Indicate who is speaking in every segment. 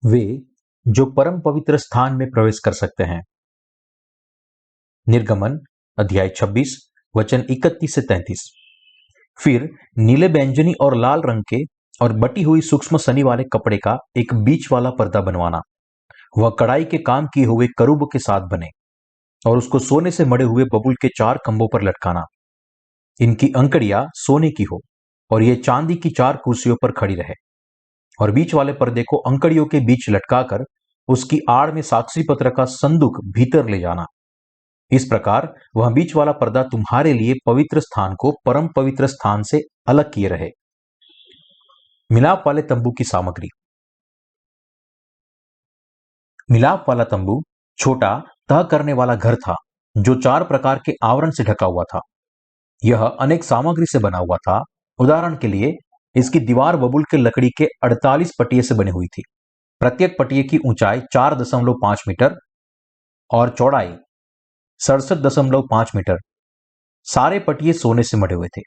Speaker 1: वे जो परम पवित्र स्थान में प्रवेश कर सकते हैं। निर्गमन अध्याय 26 वचन 31 से 33। फिर नीले बैंजनी और लाल रंग के और बटी हुई सूक्ष्म सनी वाले कपड़े का एक बीच वाला पर्दा बनवाना। वह कढ़ाई के काम किए हुए करूब के साथ बने और उसको सोने से मढ़े हुए बबूल के 4 खंभों पर लटकाना। इनकी अंकड़ियां सोने की हो और ये चांदी की 4 कुर्सियों पर खड़ी रहे। और बीच वाले पर्दे को अंकड़ियों के बीच लटकाकर उसकी आड़ में साक्षी पत्र का संदूक भीतर ले जाना। इस प्रकार वह बीच वाला पर्दा तुम्हारे लिए पवित्र स्थान को परम पवित्र स्थान से अलग किए रहे। मिलाप वाले तंबू की सामग्री। मिलाप वाला तंबू छोटा तह करने वाला घर था जो 4 प्रकार के आवरण से ढका हुआ था। यह अनेक सामग्री से बना हुआ था। उदाहरण के लिए इसकी दीवार बबूल के लकड़ी के 48 पटिये से बनी हुई थी। प्रत्येक पटिये की ऊंचाई 4.5 मीटर और चौड़ाई 67.5 मीटर। सारे पटिये सोने से मढ़े हुए थे।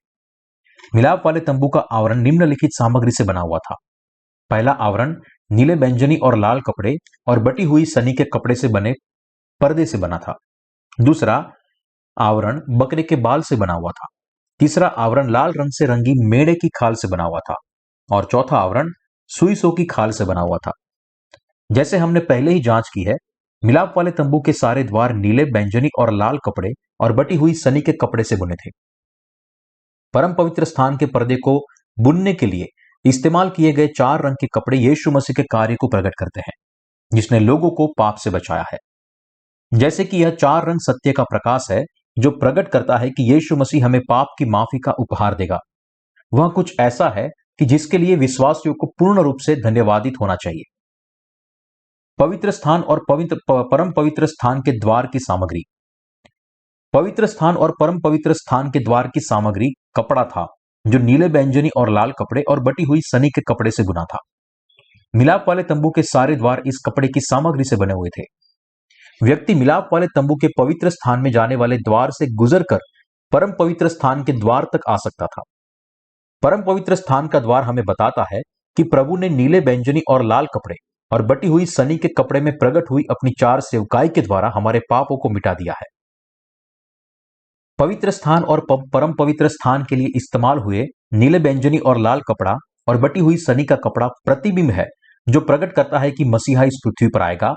Speaker 1: मिलाप वाले तंबू का आवरण निम्नलिखित सामग्री से बना हुआ था। पहला आवरण नीले बैंजनी और लाल कपड़े और बटी हुई सनी के कपड़े से बने पर्दे से बना था। दूसरा आवरण बकरे के बाल से बना हुआ था। तीसरा आवरण लाल रंग से रंगी मेढ़े की खाल से बना हुआ था और चौथा आवरण सुइसों की खाल से बना हुआ था। जैसे हमने पहले ही जांच की है, मिलाप वाले तंबू के सारे द्वार नीले बैंजनी और लाल कपड़े और बटी हुई सनी के कपड़े से बुने थे। परम पवित्र स्थान के पर्दे को बुनने के लिए इस्तेमाल किए गए 4 रंग के कपड़े यीशु मसीह के कार्य को प्रकट करते हैं, जिसने लोगों को पाप से बचाया है। जैसे कि यह 4 रंग सत्य का प्रकाश है जो प्रकट करता है कि यीशु मसीह हमें पाप की माफी का उपहार देगा। वह कुछ ऐसा है कि जिसके लिए विश्वासियों को पूर्ण रूप से धन्यवादित होना चाहिए। पवित्र स्थान और परम पवित्र स्थान के द्वार की सामग्री। पवित्र स्थान और परम पवित्र स्थान के द्वार की सामग्री कपड़ा था जो नीले बैंजनी और लाल कपड़े और बटी हुई सनी के कपड़े से बुना था। मिलाप वाले तंबू के सारे द्वार इस कपड़े की सामग्री से बने हुए थे। व्यक्ति मिलाप वाले तंबू के पवित्र स्थान में जाने वाले द्वार से गुजरकर परम पवित्र स्थान के द्वार तक आ सकता था। परम पवित्र स्थान का द्वार हमें बताता है कि प्रभु ने नीले बैंजनी और लाल कपड़े और बटी हुई सनी के कपड़े में प्रकट हुई अपनी 4 सेवकाई के द्वारा हमारे पापों को मिटा दिया है। पवित्र स्थान और परम पवित्र स्थान के लिए इस्तेमाल हुए नीले बैंजनी और लाल कपड़ा और बटी हुई सनी का कपड़ा प्रतिबिंब है जो प्रकट करता है कि मसीहा इस पृथ्वी पर आएगा,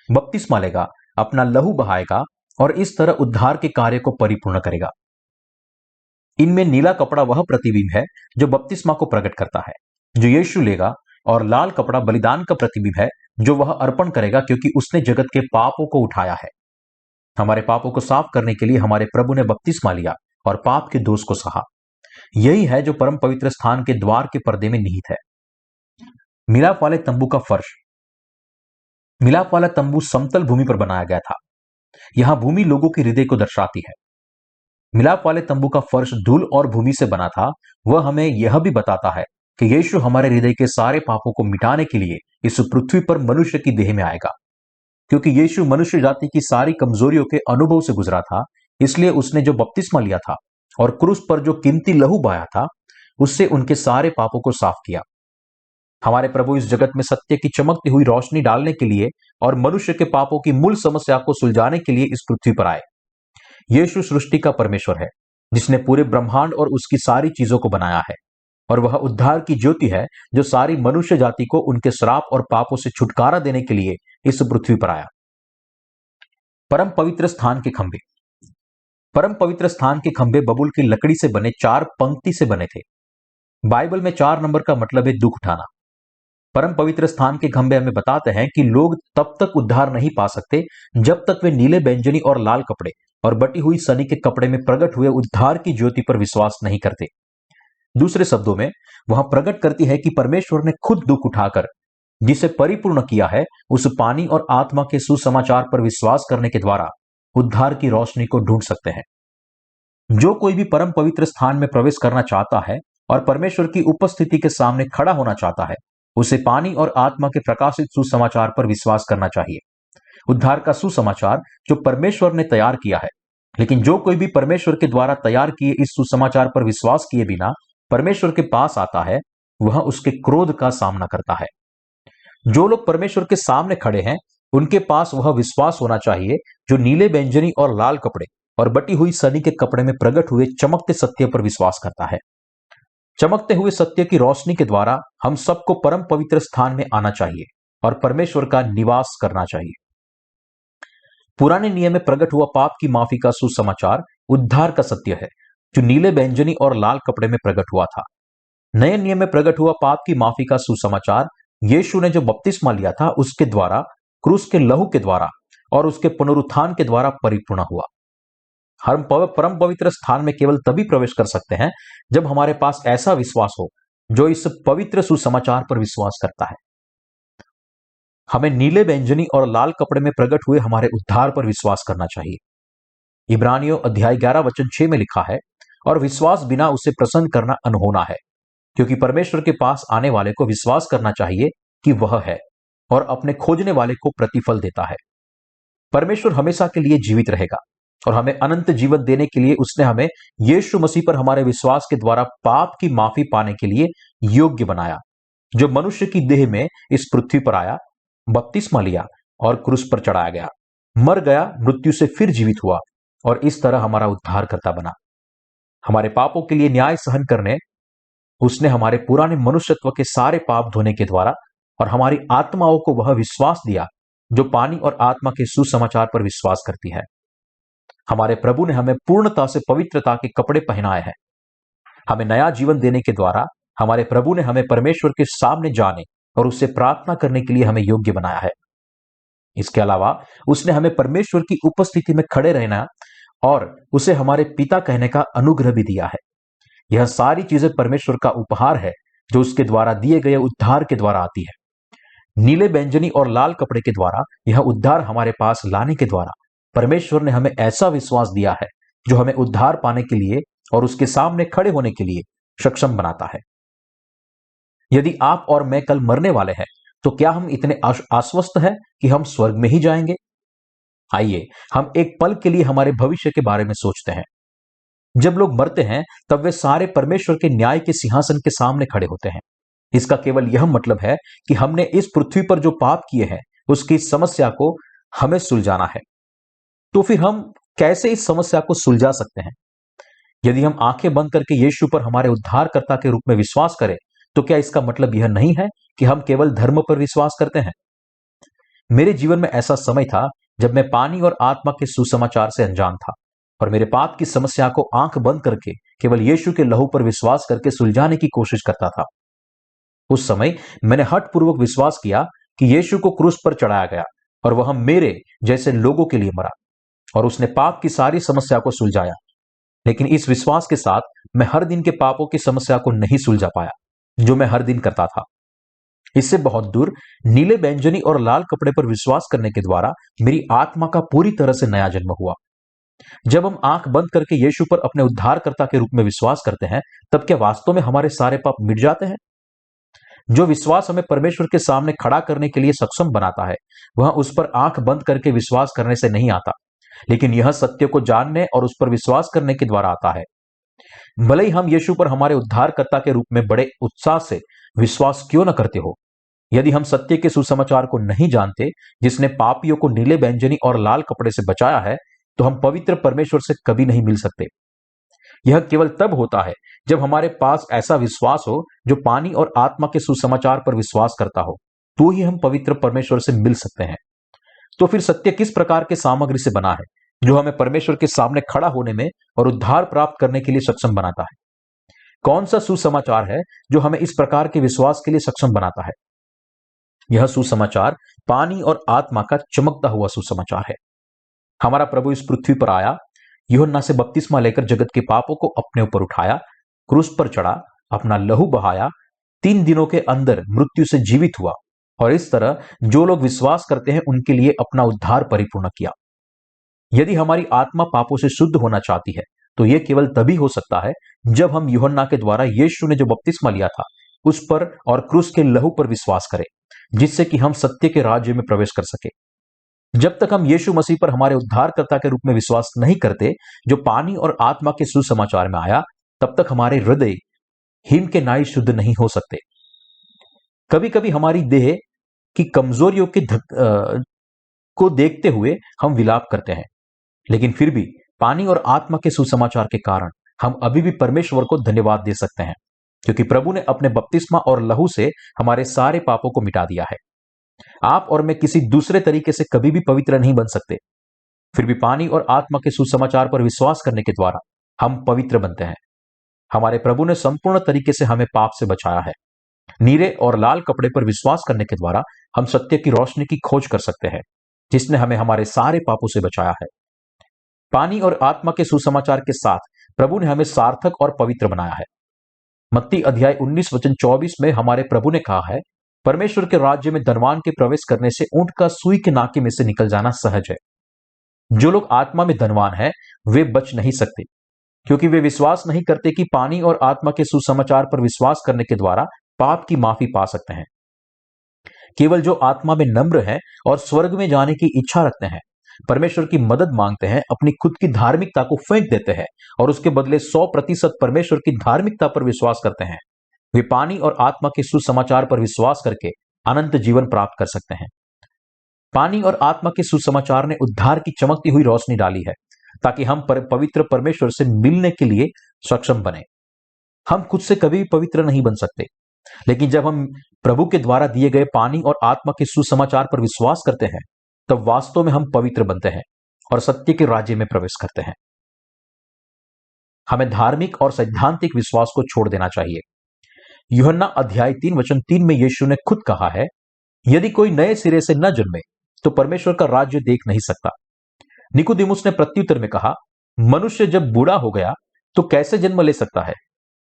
Speaker 1: बपतिस्मा लेगा, अपना लहू बहाएगा और इस तरह उद्धार के कार्य को परिपूर्ण करेगा। इनमें नीला कपड़ा वह प्रतिबिंब है जो बपतिस्मा को प्रकट करता है, जो यीशु लेगा, और लाल कपड़ा बलिदान का प्रतिबिंब है जो वह अर्पण करेगा क्योंकि उसने जगत के पापों को उठाया है। हमारे पापों को साफ करने के लिए हमारे प्रभु ने बपतिस्मा लिया और पाप के दोष को सहा। यही है जो परम पवित्र स्थान के द्वार के पर्दे में निहित है। मिलाप वाले तंबू का फर्श। मिलाप वाला तंबू समतल भूमि पर बनाया गया था। यहां भूमि लोगों के हृदय को दर्शाती है। मिलाप वाले तंबू का फर्श धूल और भूमि से बना था। वह हमें यह भी बताता है कि यीशु हमारे हृदय के सारे पापों को मिटाने के लिए इस पृथ्वी पर मनुष्य की देह में आएगा। क्योंकि यीशु मनुष्य जाति की सारी कमजोरियों के अनुभव से गुजरा था, इसलिए उसने जो बपतिस्मा लिया था और क्रूस पर जो कीमती लहू बहाया था, उससे उनके सारे पापों को साफ किया। हमारे प्रभु इस जगत में सत्य की चमकती हुई रोशनी डालने के लिए और मनुष्य के पापों की मूल समस्या को सुलझाने के लिए इस पृथ्वी पर आए। यीशु सृष्टि का परमेश्वर है जिसने पूरे ब्रह्मांड और उसकी सारी चीजों को बनाया है, और वह उद्धार की ज्योति है जो सारी मनुष्य जाति को उनके श्राप और पापों से छुटकारा देने के लिए इस पृथ्वी पर आया। परम पवित्र स्थान के खंभे। परम पवित्र स्थान के खंभे बबूल की लकड़ी से बने 4 पंक्ति से बने थे। बाइबल में 4 नंबर का मतलब है दुख उठाना। परम पवित्र स्थान के खंभे हमें बताते हैं कि लोग तब तक उद्धार नहीं पा सकते जब तक वे नीले बैंजनी और लाल कपड़े और बटी हुई सनी के कपड़े में प्रकट हुए उद्धार की ज्योति पर विश्वास नहीं करते। दूसरे शब्दों में वह प्रकट करती है कि परमेश्वर ने खुद दुख उठाकर जिसे परिपूर्ण किया है, उस पानी और आत्मा के सुसमाचार पर विश्वास करने के द्वारा उद्धार की रोशनी को ढूंढ सकते हैं। जो कोई भी परम पवित्र स्थान में प्रवेश करना चाहता है और परमेश्वर की उपस्थिति के सामने खड़ा होना चाहता है, उसे पानी और आत्मा के प्रकाशित सुसमाचार पर विश्वास करना चाहिए। उद्धार का सुसमाचार जो परमेश्वर ने तैयार किया है। लेकिन जो कोई भी परमेश्वर के द्वारा तैयार किए इस सुसमाचार पर विश्वास किए बिना परमेश्वर के पास आता है, वह उसके क्रोध का सामना करता है। जो लोग परमेश्वर के सामने खड़े हैं उनके पास वह विश्वास होना चाहिए जो नीले बैंजनी और लाल कपड़े और बटी हुई सनी के कपड़े में प्रकट हुए चमकते सत्य पर विश्वास करता है। चमकते हुए सत्य की रोशनी के द्वारा हम सबको परम पवित्र स्थान में आना चाहिए और परमेश्वर का निवास करना चाहिए। पुराने नियम में प्रकट हुआ पाप की माफी का सुसमाचार उद्धार का सत्य है जो नीले बैंजनी और लाल कपड़े में प्रकट हुआ था। नए नियम में प्रकट हुआ पाप की माफी का सुसमाचार यीशु ने जो बपतिस्मा लिया था उसके द्वारा, क्रूस के लहू के द्वारा और उसके पुनरुत्थान के द्वारा परिपूर्ण हुआ। हम परम पवित्र स्थान में केवल तभी प्रवेश कर सकते हैं जब हमारे पास ऐसा विश्वास हो जो इस पवित्र सुसमाचार पर विश्वास करता है। हमें नीले बैंजनी और लाल कपड़े में प्रकट हुए हमारे उद्धार पर विश्वास करना चाहिए। इब्रानियों अध्याय 11 वचन 6 में लिखा है, और विश्वास बिना उसे प्रसन्न करना अनहोना है, क्योंकि परमेश्वर के पास आने वाले को विश्वास करना चाहिए कि वह है और अपने खोजने वाले को प्रतिफल देता है। परमेश्वर हमेशा के लिए जीवित रहेगा और हमें अनंत जीवन देने के लिए उसने हमें यीशु मसीह पर हमारे विश्वास के द्वारा पाप की माफी पाने के लिए योग्य बनाया, जो मनुष्य की देह में इस पृथ्वी पर आया, बपतिस्मा लिया और क्रूस पर चढ़ाया गया, मर गया, मृत्यु से फिर जीवित हुआ और इस तरह हमारा उद्धारकर्ता बना। हमारे पापों के लिए न्याय सहन करने उसने हमारे पुराने मनुष्यत्व के सारे पाप धोने के द्वारा और हमारी आत्माओं को वह विश्वास दिया जो पानी और आत्मा के सुसमाचार पर विश्वास करती है। हमारे प्रभु ने हमें पूर्णता से पवित्रता के कपड़े पहनाए हैं। हमें नया जीवन देने के द्वारा हमारे प्रभु ने हमें परमेश्वर के सामने जाने और उससे प्रार्थना करने के लिए हमें योग्य बनाया है। इसके अलावा उसने हमें परमेश्वर की उपस्थिति में खड़े रहना और उसे हमारे पिता कहने का अनुग्रह भी दिया है। यह सारी चीजें परमेश्वर का उपहार है जो उसके द्वारा दिए गए उद्धार के द्वारा आती है। नीले बैंजनी और लाल कपड़े के द्वारा यह उद्धार हमारे पास लाने के द्वारा परमेश्वर ने हमें ऐसा विश्वास दिया है जो हमें उद्धार पाने के लिए और उसके सामने खड़े होने के लिए सक्षम बनाता है। यदि आप और मैं कल मरने वाले हैं तो क्या हम इतने आश्वस्त हैं कि हम स्वर्ग में ही जाएंगे? आइए हम एक पल के लिए हमारे भविष्य के बारे में सोचते हैं। जब लोग मरते हैं तब वे सारे परमेश्वर के न्याय के सिंहासन के सामने खड़े होते हैं। इसका केवल यह मतलब है कि हमने इस पृथ्वी पर जो पाप किए हैं उसकी समस्या को हमें सुलझाना है। तो फिर हम कैसे इस समस्या को सुलझा सकते हैं? यदि हम आंखें बंद करके यीशु पर हमारे उद्धारकर्ता के रूप में विश्वास करें तो क्या इसका मतलब यह नहीं है कि हम केवल धर्म पर विश्वास करते हैं? मेरे जीवन में ऐसा समय था जब मैं पानी और आत्मा के सुसमाचार से अनजान था और मेरे पाप की समस्या को आंख बंद करके केवल यीशु के लहू पर विश्वास करके सुलझाने की कोशिश करता था। उस समय मैंने हठपूर्वक विश्वास किया कि यीशु को क्रूस पर चढ़ाया गया और वह मेरे जैसे लोगों के लिए मरा और उसने पाप की सारी समस्या को सुलझाया। लेकिन इस विश्वास के साथ मैं हर दिन के पापों की समस्या को नहीं सुलझा पाया जो मैं हर दिन करता था। इससे बहुत दूर नीले बैंजनी और लाल कपड़े पर विश्वास करने के द्वारा मेरी आत्मा का पूरी तरह से नया जन्म हुआ। जब हम आंख बंद करके यीशु पर अपने उद्धारकर्ता के रूप में विश्वास करते हैं तब क्या वास्तव में हमारे सारे पाप मिट जाते हैं? जो विश्वास हमें परमेश्वर के सामने खड़ा करने के लिए सक्षम बनाता है वह उस पर आंख बंद करके विश्वास करने से नहीं आता, लेकिन यह सत्य को जानने और उस पर विश्वास करने के द्वारा आता है। भले ही हम यीशु पर हमारे उद्धारकर्ता के रूप में बड़े उत्साह से विश्वास क्यों न करते हो, यदि हम सत्य के सुसमाचार को नहीं जानते जिसने पापियों को नीले बैंजनी और लाल कपड़े से बचाया है, तो हम पवित्र परमेश्वर से कभी नहीं मिल सकते। यह केवल तब होता है जब हमारे पास ऐसा विश्वास हो जो पानी और आत्मा के सुसमाचार पर विश्वास करता हो, तो ही हम पवित्र परमेश्वर से मिल सकते हैं। तो फिर सत्य किस प्रकार के सामग्री से बना है जो हमें परमेश्वर के सामने खड़ा होने में और उद्धार प्राप्त करने के लिए सक्षम बनाता है? कौन सा सुसमाचार है जो हमें इस प्रकार के विश्वास के लिए सक्षम बनाता है? यह सुसमाचार पानी और आत्मा का चमकता हुआ सुसमाचार है। हमारा प्रभु इस पृथ्वी पर आया, यूहन्ना से बपतिस्मा लेकर जगत के पापों को अपने ऊपर उठाया, क्रूस पर चढ़ा, अपना लहू बहाया, 3 दिनों के अंदर मृत्यु से जीवित हुआ और इस तरह जो लोग विश्वास करते हैं उनके लिए अपना उद्धार परिपूर्ण किया। यदि हमारी आत्मा पापों से शुद्ध होना चाहती है तो यह केवल तभी हो सकता है जब हम यूहन्ना के द्वारा यीशु ने जो बपतिस्मा लिया था उस पर और क्रूस के लहू पर विश्वास करें, जिससे कि हम सत्य के राज्य में प्रवेश कर सके। जब तक हम यीशु मसीह पर हमारे उद्धारकर्ता के रूप में विश्वास नहीं करते जो पानी और आत्मा के सुसमाचार में आया, तब तक हमारे हृदय हिम के नाई शुद्ध नहीं हो सकते। कभी कभी हमारी देह की कमजोरियों को देखते हुए हम विलाप करते हैं, लेकिन फिर भी पानी और आत्मा के सुसमाचार के कारण हम अभी भी परमेश्वर को धन्यवाद दे सकते हैं, क्योंकि प्रभु ने अपने बपतिस्मा और लहू से हमारे सारे पापों को मिटा दिया है। आप और मैं किसी दूसरे तरीके से कभी भी पवित्र नहीं बन सकते, फिर भी पानी और आत्मा के सुसमाचार पर विश्वास करने के द्वारा हम पवित्र बनते हैं। हमारे प्रभु ने संपूर्ण तरीके से हमें पाप से बचाया है। नीले और लाल कपड़े पर विश्वास करने के द्वारा हम सत्य की रोशनी की खोज कर सकते हैं, जिसने हमें हमारे सारे पापों से बचाया है। पानी और आत्मा के सुसमाचार के साथ प्रभु ने हमें सार्थक और पवित्र बनाया है। मत्ती अध्याय 19 वचन 24 में हमारे प्रभु ने कहा है, परमेश्वर के राज्य में धनवान के प्रवेश करने से ऊंट का सुई के नाके में से निकल जाना सहज है। जो लोग आत्मा में धनवान हैं, वे बच नहीं सकते, क्योंकि वे विश्वास नहीं करते कि पानी और आत्मा के सुसमाचार पर विश्वास करने के द्वारा पाप की माफी पा सकते हैं। केवल जो आत्मा में नम्र है और स्वर्ग में जाने की इच्छा रखते हैं, परमेश्वर की मदद मांगते हैं, अपनी खुद की धार्मिकता को फेंक देते हैं और उसके बदले 100% परमेश्वर की धार्मिकता पर विश्वास करते हैं, वे पानी और आत्मा के सुसमाचार पर विश्वास करके अनंत जीवन प्राप्त कर सकते हैं। पानी और आत्मा के सुसमाचार ने उद्धार की चमकती हुई रोशनी डाली है, ताकि हम पवित्र परमेश्वर से मिलने के लिए सक्षम बने। हम खुद से कभी भी पवित्र नहीं बन सकते, लेकिन जब हम प्रभु के द्वारा दिए गए पानी और आत्मा के सुसमाचार पर विश्वास करते हैं, तब वास्तव में हम पवित्र बनते हैं और सत्य के राज्य में प्रवेश करते हैं। हमें धार्मिक और सैद्धांतिक विश्वास को छोड़ देना चाहिए। यूहन्ना अध्याय 3 वचन 3 में यीशु ने खुद कहा है, यदि कोई नए सिरे से न जन्मे तो परमेश्वर का राज्य देख नहीं सकता। निकोदेमुस ने प्रत्युत्तर में कहा, मनुष्य जब बूढ़ा हो गया तो कैसे जन्म ले सकता है?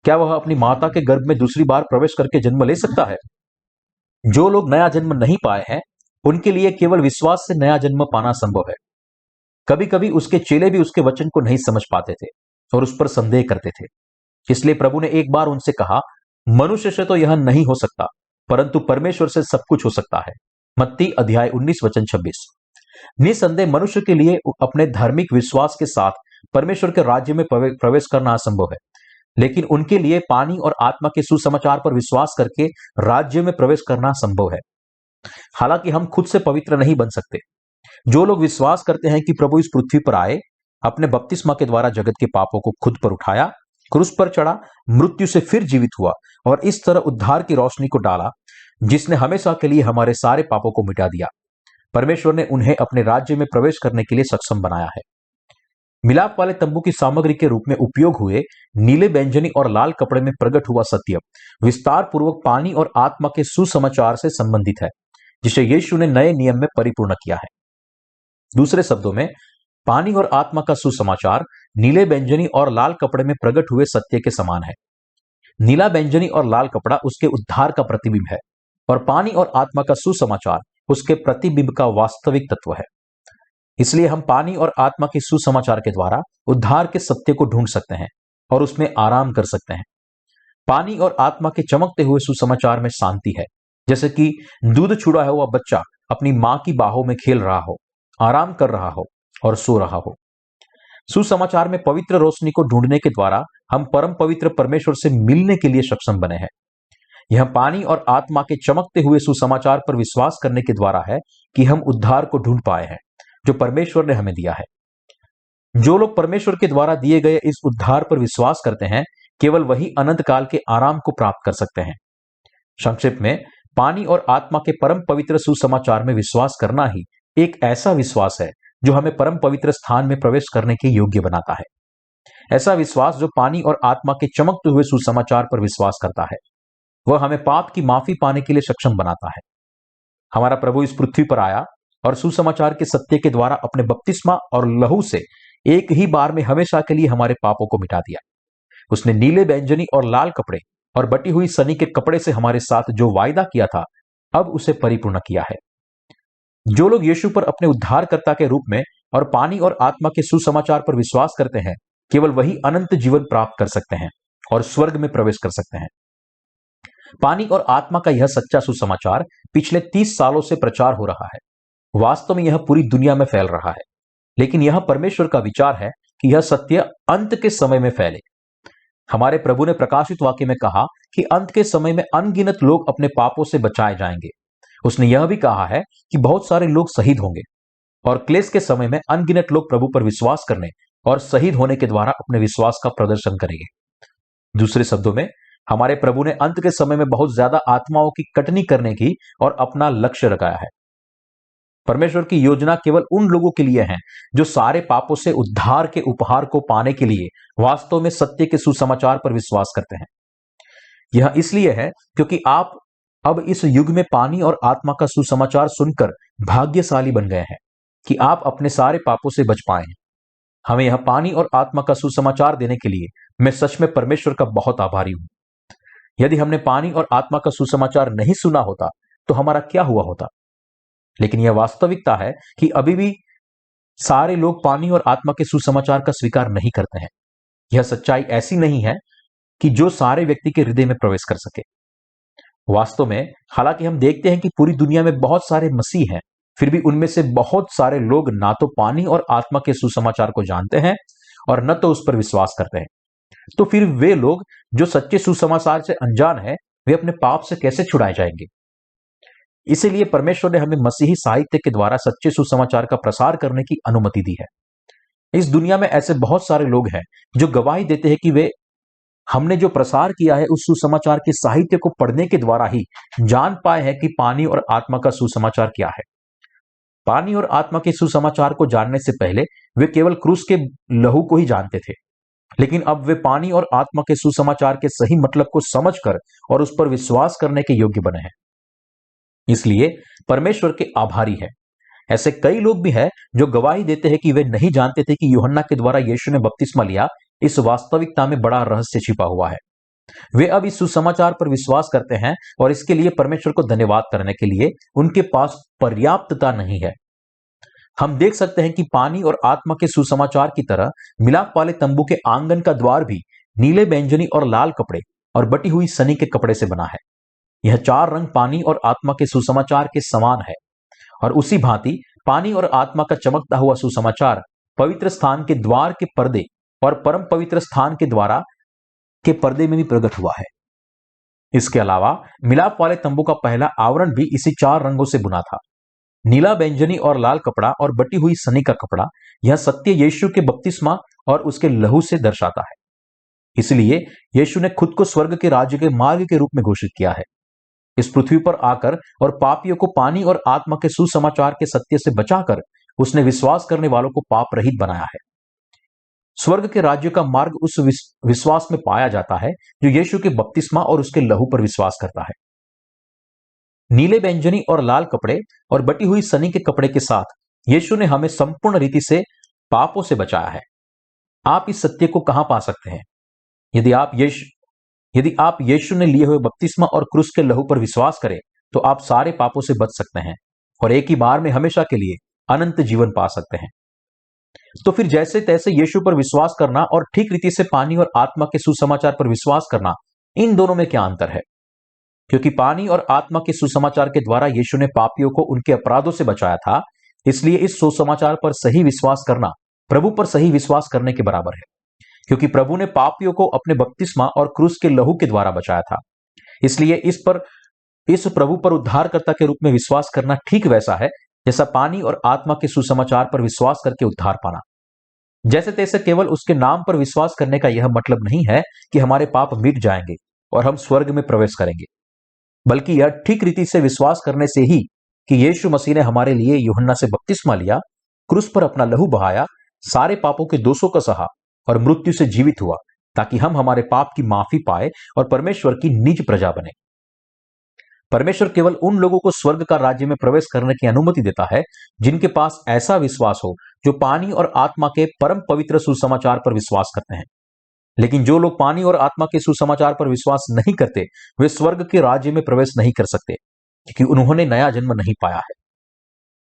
Speaker 1: क्या वह अपनी माता के गर्भ में दूसरी बार प्रवेश करके जन्म ले सकता है? जो लोग नया जन्म नहीं पाए हैं, उनके लिए केवल विश्वास से नया जन्म पाना संभव है। कभी कभी उसके चेले भी उसके वचन को नहीं समझ पाते थे और उस पर संदेह करते थे। इसलिए प्रभु ने एक बार उनसे कहा, मनुष्य से तो यह नहीं हो सकता, परंतु परमेश्वर से सब कुछ हो सकता है। मत्ती अध्याय 19 वचन 26। निसंदेह मनुष्य के लिए अपने धार्मिक विश्वास के साथ परमेश्वर के राज्य में प्रवेश करना असंभव है, लेकिन उनके लिए पानी और आत्मा के सुसमाचार पर विश्वास करके राज्य में प्रवेश करना संभव है। हालांकि हम खुद से पवित्र नहीं बन सकते। जो लोग विश्वास करते हैं कि प्रभु इस पृथ्वी पर आए, अपने बपतिस्मा के द्वारा जगत के पापों को खुद पर उठाया, क्रूस पर चढ़ा, मृत्यु से फिर जीवित हुआ और इस तरह उद्धार की रोशनी को डाला, जिसने हमेशा के लिए हमारे सारे पापों को मिटा दिया, परमेश्वर ने उन्हें अपने राज्य में प्रवेश करने के लिए सक्षम बनाया है। मिलाप वाले तंबू की सामग्री के रूप में उपयोग हुए नीले, बैंगनी और लाल कपड़े में प्रकट हुआ सत्य विस्तार पूर्वक पानी और आत्मा के सुसमाचार से संबंधित है, जिसे यीशु ने नए नियम में परिपूर्ण किया है। दूसरे शब्दों में, पानी और आत्मा का सुसमाचार नीले, बैंगनी और लाल कपड़े में प्रकट हुए सत्य के समान है। नीला, बैंगनी और लाल कपड़ा उसके उद्धार का प्रतिबिंब है और पानी और आत्मा का सुसमाचार उसके प्रतिबिंब का वास्तविक तत्व है। इसलिए हम पानी और आत्मा के सुसमाचार के द्वारा उद्धार के सत्य को ढूंढ सकते हैं और उसमें आराम कर सकते हैं। पानी और आत्मा के चमकते हुए सुसमाचार में शांति है, जैसे कि दूध छुड़ा हुआ बच्चा अपनी मां की बाहों में खेल रहा हो, आराम कर रहा हो और सो रहा हो। सुसमाचार में पवित्र रोशनी को ढूंढने के द्वारा हम परम पवित्र परमेश्वर से मिलने के लिए सक्षम बने हैं। यह पानी और आत्मा के चमकते हुए सुसमाचार पर विश्वास करने के द्वारा है कि हम उद्धार को ढूंढ पाए हैं जो परमेश्वर ने हमें दिया है। जो लोग परमेश्वर के द्वारा दिए गए इस उद्धार पर विश्वास करते हैं, केवल वही अनंत काल के आराम को प्राप्त कर सकते हैं। संक्षिप्त में, पानी और आत्मा के परम पवित्र सुसमाचार में विश्वास करना ही एक ऐसा विश्वास है जो हमें परम पवित्र स्थान में प्रवेश करने के योग्य बनाता है। ऐसा विश्वास जो पानी और आत्मा के चमकते हुए सुसमाचार पर विश्वास करता है, वह हमें पाप की माफी पाने के लिए सक्षम बनाता है। हमारा प्रभु इस पृथ्वी पर आया और सुसमाचार के सत्य के द्वारा अपने बपतिस्मा और लहू से एक ही बार में हमेशा के लिए हमारे पापों को मिटा दिया। उसने नीले, बैंगनी और लाल कपड़े और बटी हुई सनी के कपड़े से हमारे साथ जो वायदा किया था, अब उसे परिपूर्ण किया है। जो लोग यीशु पर अपने उद्धारकर्ता के रूप में और पानी और आत्मा के सुसमाचार पर विश्वास करते हैं, केवल वही अनंत जीवन प्राप्त कर सकते हैं और स्वर्ग में प्रवेश कर सकते हैं। पानी और आत्मा का यह सच्चा सुसमाचार पिछले 30 सालों से प्रचार हो रहा है। वास्तव में यह पूरी दुनिया में फैल रहा है, लेकिन यह परमेश्वर का विचार है कि यह सत्य अंत के समय में फैले। हमारे प्रभु ने प्रकाशित वाक्य में कहा कि अंत के समय में अनगिनत लोग अपने पापों से बचाए जाएंगे उसने यह भी कहा है कि बहुत सारे लोग शहीद होंगे और क्लेश के समय में अनगिनत लोग प्रभु पर विश्वास करने और शहीद होने के द्वारा अपने विश्वास का प्रदर्शन करेंगे। दूसरे शब्दों में, हमारे प्रभु ने अंत के समय में बहुत ज्यादा आत्माओं की कटनी करने की और अपना लक्ष्य लगाया है। परमेश्वर की योजना केवल उन लोगों के लिए है जो सारे पापों से उद्धार के उपहार को पाने के लिए वास्तव में सत्य के सुसमाचार पर विश्वास करते हैं। यह इसलिए है क्योंकि आप अब इस युग में पानी और आत्मा का सुसमाचार सुनकर भाग्यशाली बन गए हैं कि आप अपने सारे पापों से बच पाए हैं। हमें यह पानी और आत्मा का सुसमाचार देने के लिए मैं सच में परमेश्वर का बहुत आभारी हूं। यदि हमने पानी और आत्मा का सुसमाचार नहीं सुना होता तो हमारा क्या हुआ होता। लेकिन यह वास्तविकता है कि अभी भी सारे लोग पानी और आत्मा के सुसमाचार का स्वीकार नहीं करते हैं। यह सच्चाई ऐसी नहीं है कि जो सारे व्यक्ति के हृदय में प्रवेश कर सके। वास्तव में हालांकि हम देखते हैं कि पूरी दुनिया में बहुत सारे मसीह हैं, फिर भी उनमें से बहुत सारे लोग ना तो पानी और आत्मा के सुसमाचार को जानते हैं और न तो उस पर विश्वास करते हैं। तो फिर वे लोग जो सच्चे सुसमाचार से अनजान हैं, वे अपने पाप से कैसे छुड़ाए जाएंगे। इसीलिए परमेश्वर ने हमें मसीही साहित्य के द्वारा सच्चे सुसमाचार का प्रसार करने की अनुमति दी है। इस दुनिया में ऐसे बहुत सारे लोग हैं जो गवाही देते हैं कि वे हमने जो प्रसार किया है उस सुसमाचार के साहित्य को पढ़ने के द्वारा ही जान पाए हैं कि पानी और आत्मा का सुसमाचार क्या है। पानी और आत्मा के सुसमाचार को जानने से पहले वे केवल क्रूस के लहू को ही जानते थे, लेकिन अब वे पानी और आत्मा के सुसमाचार के सही मतलब को समझकर और उस पर विश्वास करने के योग्य बने हैं। इसलिए परमेश्वर के आभारी है। ऐसे कई लोग भी हैं जो गवाही देते हैं कि वे नहीं जानते थे कि यूहन्ना के द्वारा यीशु ने बपतिस्मा लिया। इस वास्तविकता में बड़ा रहस्य छिपा हुआ है। वे अब इस सुसमाचार पर विश्वास करते हैं और इसके लिए परमेश्वर को धन्यवाद करने के लिए उनके पास पर्याप्तता नहीं है। हम देख सकते हैं कि पानी और आत्मा के सुसमाचार की तरह मिलाप वाले तंबू के आंगन का द्वार भी नीले, बैंगनी और लाल कपड़े और बटी हुई सनी के कपड़े से बना है। यह चार रंग पानी और आत्मा के सुसमाचार के समान है और उसी भांति पानी और आत्मा का चमकता हुआ सुसमाचार पवित्र स्थान के द्वार के पर्दे और परम पवित्र स्थान के द्वारा के पर्दे में भी प्रकट हुआ है। इसके अलावा मिलाप वाले तंबू का पहला आवरण भी इसी चार रंगों से बुना था, नीला, बैंगनी और लाल कपड़ा और बटी हुई सनी का कपड़ा। यह सत्य यीशु के बपतिस्मा और उसके लहू से दर्शाता है। इसलिए यीशु ने खुद को स्वर्ग के राज्य के मार्ग के रूप में घोषित किया है। इस पृथ्वी पर आकर और पापियों को पानी और आत्मा के सुसमाचार के सत्य से बचाकर उसने विश्वास करने वालों को पाप रहित बनाया है। स्वर्ग के राज्य का मार्ग उस विश्वास में पाया जाता है जो यीशु के बपतिस्मा और उसके लहू पर विश्वास करता है। नीले, बैंगनी और लाल कपड़े और बटी हुई सनी के कपड़े के साथ यीशु ने हमें संपूर्ण रीति से पापों से बचाया है। आप इस सत्य को कहां पा सकते हैं? यदि आप यीशु ने लिए हुए बपतिस्मा और क्रूस के लहू पर विश्वास करें तो आप सारे पापों से बच सकते हैं और एक ही बार में हमेशा के लिए अनंत जीवन पा सकते हैं। तो फिर जैसे तैसे यीशु पर विश्वास करना और ठीक रीति से पानी और आत्मा के सुसमाचार पर विश्वास करना, इन दोनों में क्या अंतर है? क्योंकि पानी और आत्मा के सुसमाचार के द्वारा यीशु ने पापियों को उनके अपराधों से बचाया था, इसलिए इस सुसमाचार पर सही विश्वास करना प्रभु पर सही विश्वास करने के बराबर है। क्योंकि प्रभु ने पापियों को अपने बपतिस्मा और क्रूस के लहू के द्वारा बचाया था, इसलिए इस प्रभु पर उद्धारकर्ता के रूप में विश्वास करना ठीक वैसा है जैसा पानी और आत्मा के सुसमाचार पर विश्वास करके उद्धार पाना। जैसे तैसे केवल उसके नाम पर विश्वास करने का यह मतलब नहीं है कि हमारे पाप मिट जाएंगे और हम स्वर्ग में प्रवेश करेंगे, बल्कि यह ठीक रीति से विश्वास करने से ही कि यीशु मसीह ने हमारे लिए यूहन्ना से बपतिस्मा लिया, क्रूस पर अपना लहू बहाया, सारे पापों के दोषों को सहा और मृत्यु से जीवित हुआ, ताकि हम हमारे पाप की माफी पाए और परमेश्वर की निज प्रजा बने। परमेश्वर केवल उन लोगों को स्वर्ग का राज्य में प्रवेश करने की अनुमति देता है जिनके पास ऐसा विश्वास हो जो पानी और आत्मा के परम पवित्र सुसमाचार पर विश्वास करते हैं। लेकिन जो लोग पानी और आत्मा के सुसमाचार पर विश्वास नहीं करते, वे स्वर्ग के राज्य में प्रवेश नहीं कर सकते, क्योंकि उन्होंने नया जन्म नहीं पाया है।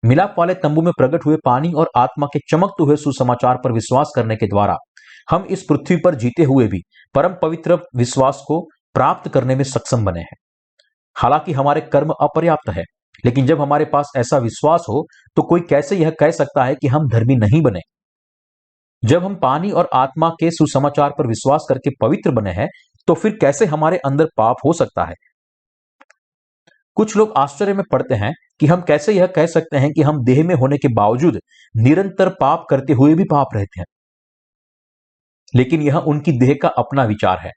Speaker 1: मिलाप वाले तंबू में प्रकट हुए पानी और आत्मा के चमकते हुए सुसमाचार पर विश्वास करने के द्वारा हम इस पृथ्वी पर जीते हुए भी परम पवित्र विश्वास को प्राप्त करने में सक्षम बने हैं। हालांकि हमारे कर्म अपर्याप्त है, लेकिन जब हमारे पास ऐसा विश्वास हो तो कोई कैसे यह कह सकता है कि हम धर्मी नहीं बने? जब हम पानी और आत्मा के सुसमाचार पर विश्वास करके पवित्र बने हैं, तो फिर कैसे हमारे अंदर पाप हो सकता है? कुछ लोग आश्चर्य में पड़ते हैं कि हम कैसे यह कह सकते हैं कि हम देह में होने के बावजूद निरंतर पाप करते हुए भी पाप रहते हैं। लेकिन यह उनकी देह का अपना विचार है।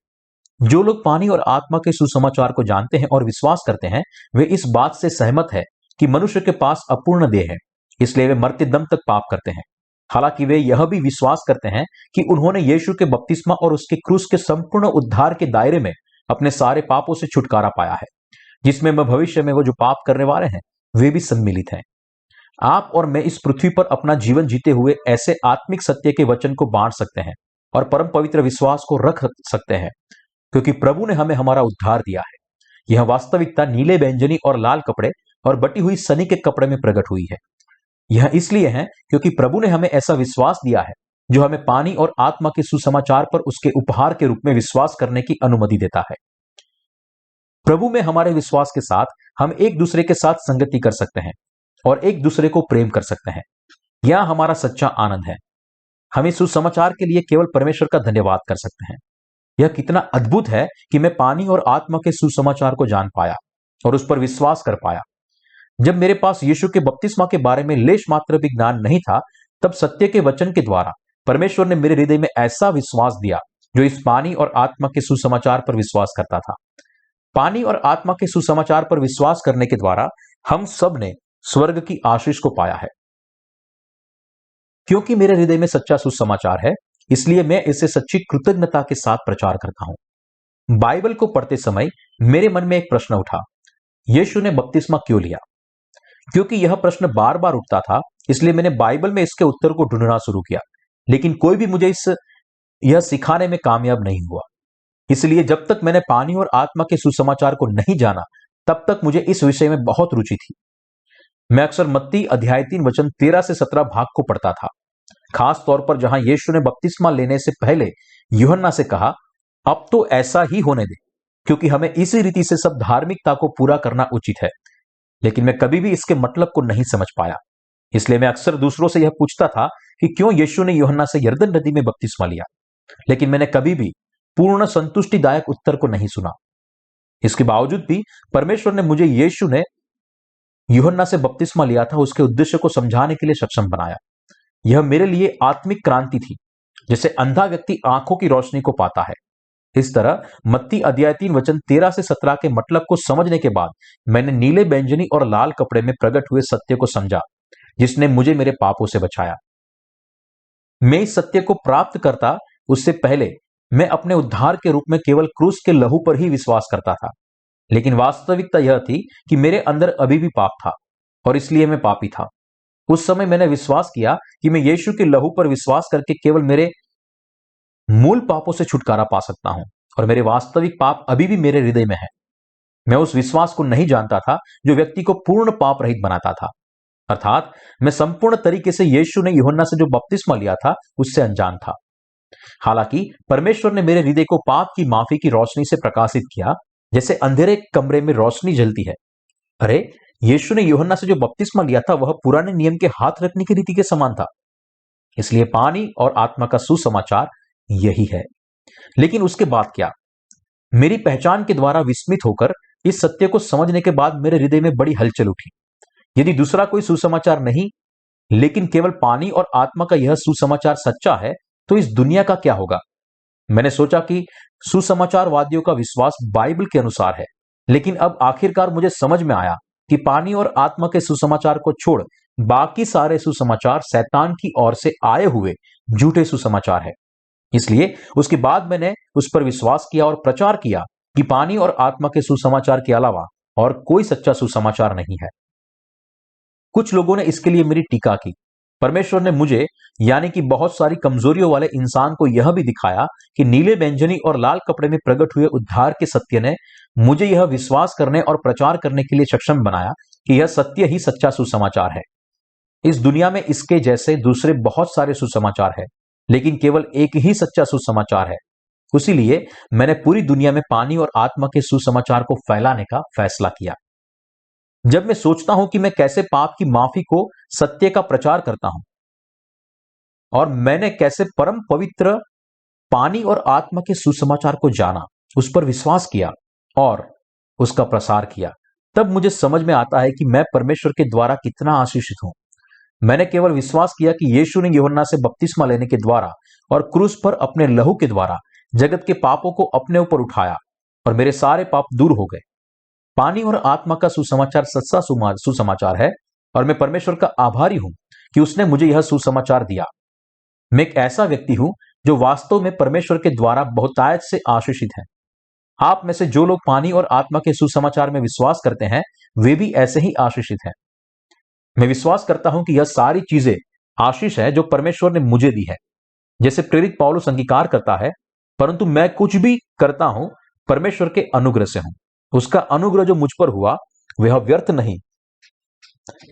Speaker 1: जो लोग पानी और आत्मा के सुसमाचार को जानते हैं और विश्वास करते हैं, वे इस बात से सहमत है कि मनुष्य के पास अपूर्ण देह है, इसलिए वे मरते दम तक पाप करते हैं। हालांकि वे यह भी विश्वास करते हैं कि उन्होंने यीशु के बपतिस्मा और उसके क्रूस के संपूर्ण उद्धार के दायरे में अपने सारे पापों से छुटकारा पाया है, जिसमें मैं भविष्य में वो जो पाप करने वाले हैं वे भी सम्मिलित हैं। आप और मैं इस पृथ्वी पर अपना जीवन जीते हुए ऐसे आत्मिक सत्य के वचन को बांट सकते हैं और परम पवित्र विश्वास को रख सकते हैं, क्योंकि प्रभु ने हमें हमारा उद्धार दिया है। यह वास्तविकता नीले, बैंगनी और लाल कपड़े और बटी हुई सनी के कपड़े में प्रकट हुई है। यह इसलिए है क्योंकि प्रभु ने हमें ऐसा विश्वास दिया है जो हमें पानी और आत्मा के सुसमाचार पर उसके उपहार के रूप में विश्वास करने की अनुमति देता है। प्रभु में हमारे विश्वास के साथ हम एक दूसरे के साथ संगति कर सकते हैं और एक दूसरे को प्रेम कर सकते हैं। यह हमारा सच्चा आनंद है। हम इस सुसमाचार के लिए केवल परमेश्वर का धन्यवाद कर सकते हैं। यह कितना अद्भुत है कि मैं पानी और आत्मा के सुसमाचार को जान पाया और उस पर विश्वास कर पाया। जब मेरे पास यीशु के बपतिस्मा के बारे में लेश मात्र भी ज्ञान नहीं था, तब सत्य के वचन के द्वारा परमेश्वर ने मेरे हृदय में ऐसा विश्वास दिया जो इस पानी और आत्मा के सुसमाचार पर विश्वास करता था। पानी और आत्मा के सुसमाचार पर विश्वास करने के द्वारा हम सब ने स्वर्ग की आशीष को पाया है। क्योंकि मेरे हृदय में सच्चा सुसमाचार है, इसलिए मैं इसे सच्ची कृतज्ञता के साथ प्रचार करता हूं। बाइबल को पढ़ते समय मेरे मन में एक प्रश्न उठा, यीशु ने बपतिस्मा क्यों लिया? क्योंकि यह प्रश्न बार बार उठता था, इसलिए मैंने बाइबल में इसके उत्तर को ढूंढना शुरू किया, लेकिन कोई भी मुझे यह सिखाने में कामयाब नहीं हुआ। इसलिए जब तक मैंने पानी और आत्मा के सुसमाचार को नहीं जाना, तब तक मुझे इस विषय में बहुत रुचि थी। मैं अक्सर मत्ती अध्याय 3 वचन 13 से 17 भाग को पढ़ता था, खास तौर पर जहां यीशु ने बपतिस्मा लेने से पहले यूहन्ना से कहा, अब तो ऐसा ही होने दे, क्योंकि हमें इसी रीति से सब धार्मिकता को पूरा करना उचित है। लेकिन मैं कभी भी इसके मतलब को नहीं समझ पाया। इसलिए मैं अक्सर दूसरों से यह पूछता था कि क्यों यीशु ने यूहन्ना से यरदन नदी में बपतिस्मा लिया, लेकिन मैंने कभी भी पूर्ण संतुष्टिदायक उत्तर को नहीं सुना। इसके बावजूद भी परमेश्वर ने मुझे यीशु ने यूहन्ना से बपतिस्मा लिया था उसके उद्देश्य को समझाने के लिए सक्षम बनाया। यह मेरे लिए आत्मिक क्रांति थी, जैसे अंधा व्यक्ति आंखों की रोशनी को पाता है। इस तरह मत्ती अध्याय 3 वचन 13 से 17 के मतलब को समझने के बाद मैंने नीले, बैंगनी और लाल कपड़े में प्रकट हुए सत्य को समझा, जिसने मुझे मेरे पापों से बचाया। मैं इस सत्य को प्राप्त करता उससे पहले मैं अपने उद्धार के रूप में केवल क्रूस के लहू पर ही विश्वास करता था, लेकिन वास्तविकता यह थी कि मेरे अंदर अभी भी पाप था और इसलिए मैं पापी था। उस समय मैंने विश्वास किया कि मैं यीशु के लहू पर विश्वास करके केवल मेरे मूल पापों से छुटकारा पा सकता हूं और मेरे वास्तविक पाप अभी भी मेरे हृदय में है। मैं उस विश्वास को नहीं जानता था जो व्यक्ति को पूर्ण पाप रहित बनाता था, अर्थात मैं संपूर्ण तरीके से यीशु ने यूहन्ना से जो बपतिस्मा लिया था उससे अनजान था। हालांकि परमेश्वर ने मेरे हृदय को पाप की माफी की रोशनी से प्रकाशित किया, जैसे अंधेरे कमरे में रोशनी जलती है। अरे, यीशु ने यूहन्ना से जो बपतिस्मा लिया था वह पुराने नियम के हाथ रखने की रीति के समान था। इसलिए पानी और आत्मा का सुसमाचार यही है। लेकिन उसके बाद क्या? मेरी पहचान के द्वारा विस्मित होकर इस सत्य को समझने के बाद मेरे हृदय में बड़ी हलचल उठी। यदि दूसरा कोई सुसमाचार नहीं, लेकिन केवल पानी और आत्मा का यह सुसमाचार सच्चा है, तो इस दुनिया का क्या होगा? मैंने सोचा कि सुसमाचारवादियों का विश्वास बाइबल के अनुसार है, लेकिन अब आखिरकार मुझे समझ में आया कि पानी और आत्मा के सुसमाचार को छोड़ बाकी सारे सुसमाचार शैतान की ओर से आए हुए झूठे सुसमाचार है। इसलिए उसके बाद मैंने उस पर विश्वास किया और प्रचार किया कि पानी और आत्मा के सुसमाचार के अलावा और कोई सच्चा सुसमाचार नहीं है। कुछ लोगों ने इसके लिए मेरी टीका की। परमेश्वर ने मुझे, यानी कि बहुत सारी कमजोरियों वाले इंसान को, यह भी दिखाया कि नीले, बैंगनी और लाल कपड़े में प्रकट हुए उद्धार के सत्य ने मुझे यह विश्वास करने और प्रचार करने के लिए सक्षम बनाया कि यह सत्य ही सच्चा सुसमाचार है। इस दुनिया में इसके जैसे दूसरे बहुत सारे सुसमाचार है, लेकिन केवल एक ही सच्चा सुसमाचार है। इसीलिए मैंने पूरी दुनिया में पानी और आत्मा के सुसमाचार को फैलाने का फैसला किया। जब मैं सोचता हूं कि मैं कैसे पाप की माफी को सत्य का प्रचार करता हूं और मैंने कैसे परम पवित्र पानी और आत्मा के सुसमाचार को जाना, उस पर विश्वास किया और उसका प्रसार किया, तब मुझे समझ में आता है कि मैं परमेश्वर के द्वारा कितना आशीषित हूं। मैंने केवल विश्वास किया कि यीशु ने यूहन्ना से बपतिस्मा लेने के द्वारा और क्रूस पर अपने लहू के द्वारा जगत के पापों को अपने ऊपर उठाया और मेरे सारे पाप दूर हो गए। पानी और आत्मा का सुसमाचार सच्चा सुसमाचार है और मैं परमेश्वर का आभारी हूं कि उसने मुझे यह सुसमाचार दिया। मैं एक ऐसा व्यक्ति हूं जो वास्तव में परमेश्वर के द्वारा बहुतायत से आशीषित है। आप में से जो लोग पानी और आत्मा के सुसमाचार में विश्वास करते हैं वे भी ऐसे ही आशीषित हैं। मैं विश्वास करता हूं कि यह सारी चीजें आशीष है जो परमेश्वर ने मुझे दी है। जैसे प्रेरित पौलुस अंगीकार करता है, परंतु मैं कुछ भी करता हूं परमेश्वर के अनुग्रह से हूं। उसका अनुग्रह जो मुझ पर हुआ वह व्यर्थ नहीं।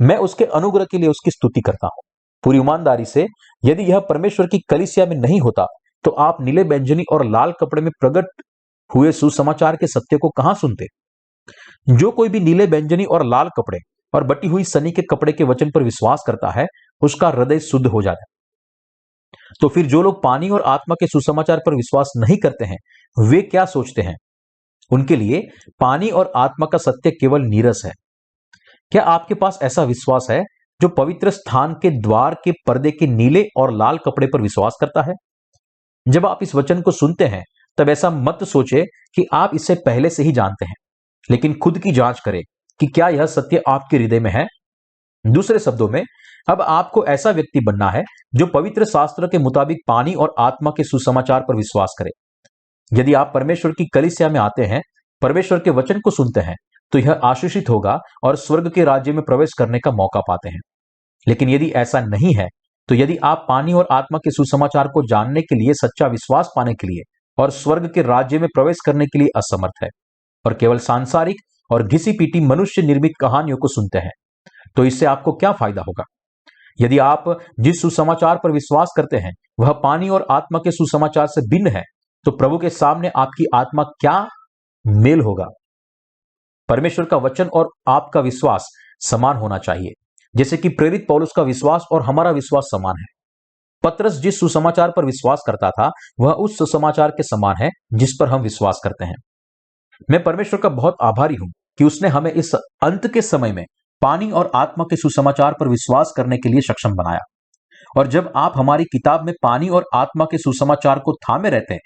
Speaker 1: मैं उसके अनुग्रह के लिए उसकी स्तुति करता हूं पूरी ईमानदारी से। यदि यह परमेश्वर की कलीसिया में नहीं होता तो आप नीले बैंजनी और लाल कपड़े में प्रकट हुए सुसमाचार के सत्य को कहां सुनते। जो कोई भी नीले बैंजनी और लाल कपड़े और बटी हुई सनी के कपड़े के वचन पर विश्वास करता है उसका हृदय शुद्ध हो जाता है। तो फिर जो लोग पानी और आत्मा के सुसमाचार पर विश्वास नहीं करते हैं वे क्या सोचते हैं? उनके लिए पानी और आत्मा का सत्य केवल नीरस है। क्या आपके पास ऐसा विश्वास है जो पवित्र स्थान के द्वार के पर्दे के नीले और लाल कपड़े पर विश्वास करता है? जब आप इस वचन को सुनते हैं तब ऐसा मत सोचे कि आप इसे पहले से ही जानते हैं, लेकिन खुद की जांच करें कि क्या यह सत्य आपके हृदय में है। दूसरे शब्दों में, अब आपको ऐसा व्यक्ति बनना है जो पवित्र शास्त्र के मुताबिक पानी और आत्मा के सुसमाचार पर विश्वास करे। यदि आप परमेश्वर की कलीसिया में आते हैं, परमेश्वर के वचन को सुनते हैं, तो यह आशीषित होगा और स्वर्ग के राज्य में प्रवेश करने का मौका पाते हैं। लेकिन यदि ऐसा नहीं है, तो यदि आप पानी और आत्मा के सुसमाचार को जानने के लिए, सच्चा विश्वास पाने के लिए और स्वर्ग के राज्य में प्रवेश करने के लिए असमर्थ है और केवल सांसारिक और घिसी पीटी मनुष्य निर्मित कहानियों को सुनते हैं, तो इससे आपको क्या फायदा होगा? यदि आप जिस सुसमाचार पर विश्वास करते हैं वह पानी और आत्मा के सुसमाचार से भिन्न है, तो प्रभु के सामने आपकी आत्मा क्या मेल होगा? परमेश्वर का वचन और आपका विश्वास समान होना चाहिए, जैसे कि प्रेरित पौलुस का विश्वास और हमारा विश्वास समान है। पतरस जिस सुसमाचार पर विश्वास करता था वह उस सुसमाचार के समान है जिस पर हम विश्वास करते हैं। मैं परमेश्वर का बहुत आभारी हूं कि उसने हमें इस अंत के समय में पानी और आत्मा के सुसमाचार पर विश्वास करने के लिए सक्षम बनाया। और जब आप हमारी किताब में पानी और आत्मा के सुसमाचार को थामे रहते हैं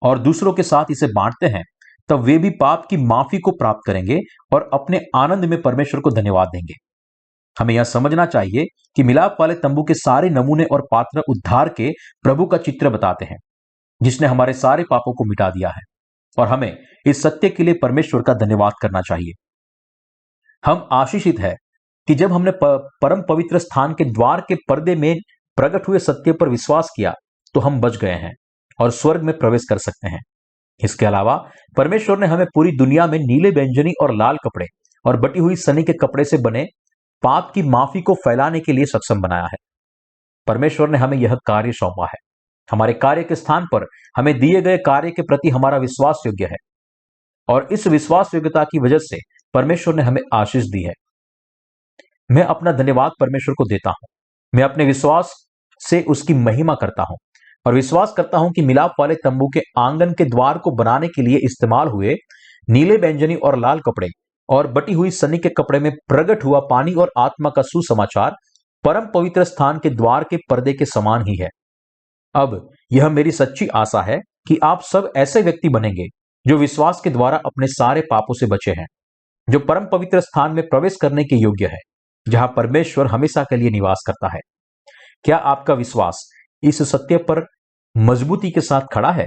Speaker 1: और दूसरों के साथ इसे बांटते हैं, तब वे भी पाप की माफी को प्राप्त करेंगे और अपने आनंद में परमेश्वर को धन्यवाद देंगे। हमें यह समझना चाहिए कि मिलाप वाले तंबू के सारे नमूने और पात्र उद्धार के प्रभु का चित्र बताते हैं, जिसने हमारे सारे पापों को मिटा दिया है, और हमें इस सत्य के लिए परमेश्वर का धन्यवाद करना चाहिए। हम आशीषित है कि जब हमने परम पवित्र स्थान के द्वार के पर्दे में प्रकट हुए सत्य पर विश्वास किया तो हम बच गए हैं और स्वर्ग में प्रवेश कर सकते हैं। इसके अलावा परमेश्वर ने हमें पूरी दुनिया में नीले बैंजनी और लाल कपड़े और बटी हुई सनी के कपड़े से बने पाप की माफी को फैलाने के लिए सक्षम बनाया है। परमेश्वर ने हमें यह कार्य सौंपा है। हमारे कार्य के स्थान पर हमें दिए गए कार्य के प्रति हमारा विश्वास योग्य है और इस विश्वास योग्यता की वजह से परमेश्वर ने हमें आशीष दी है। मैं अपना धन्यवाद परमेश्वर को देता हूं। मैं अपने विश्वास से उसकी महिमा करता हूं और विश्वास करता हूं कि मिलाप वाले तंबू के आंगन के द्वार को बनाने के लिए इस्तेमाल हुए नीले बैंजनी और लाल कपड़े और बटी हुई सनी के कपड़े में प्रकट हुआ पानी और आत्मा का सुसमाचार परम पवित्र स्थान के द्वार के पर्दे के समान ही है। अब यह मेरी सच्ची आशा है कि आप सब ऐसे व्यक्ति बनेंगे जो विश्वास के द्वारा अपने सारे पापों से बचे हैं, जो परम पवित्र स्थान में प्रवेश करने के योग्य है, जहां परमेश्वर हमेशा के लिए निवास करता है। क्या आपका विश्वास इस सत्य पर मजबूती के साथ खड़ा है?